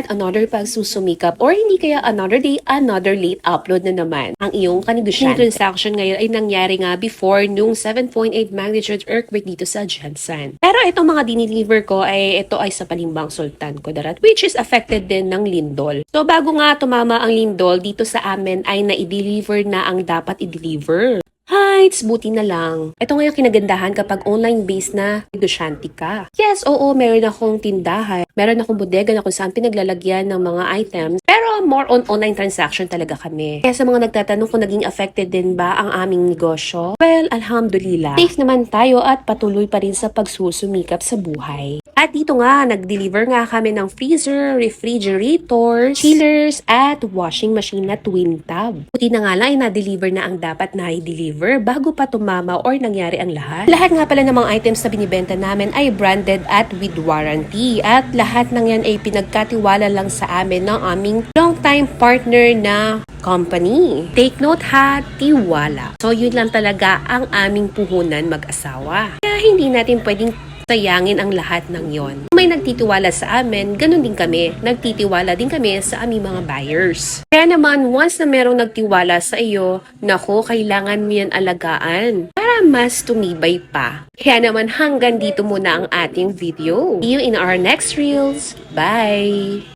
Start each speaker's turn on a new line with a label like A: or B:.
A: yet another pagsusumikap or hindi kaya another day, another late upload na naman ang iyong kanegosyante. Yung transaction ngayon ay nangyari nga before nung 7.8 magnitude earthquake dito sa Jensen. Pero itong mga diniliver ko ito ay sa Palimbang Sultan Kudarat, which is affected din ng lindol. So bago nga tumama ang lindol dito sa amin ay na-deliver na ang dapat i-deliver. Heights, buti na lang. Ito nga yung kinagandahan kapag online-based na negosyante ka. Yes, oo, meron akong tindahan. Meron akong bodega na kung saan pinaglalagyan ng mga items. Pero more on online transaction talaga kami. Kaya sa mga nagtatanong kung naging affected din ba ang aming negosyo, well, alhamdulillah. Safe naman tayo at patuloy pa rin sa pagsusumikap sa buhay. At dito nga, nag-deliver nga kami ng freezer, refrigerator, chillers, at washing machine na twin tub. Buti na nga lang ay na-deliver na ang dapat na i-deliver bago pa tumama or nangyari ang lahat. Lahat nga pala ng mga items na binibenta namin ay branded at with warranty. At lahat ng yan ay pinagkatiwala lang sa amin ng aming long-time partner na company. Take note ha, tiwala. So yun lang talaga ang aming puhunan mag-asawa. Kaya hindi natin pwedeng sayangin ang lahat ng yon. Kung may nagtitiwala sa amin, ganun din kami. Nagtitiwala din kami sa aming mga buyers. Kaya naman, once na merong nagtiwala sa iyo, nako, kailangan mo yan alagaan para mas tumibay pa. Kaya naman, hanggang dito muna ang ating video. See you in our next reels. Bye!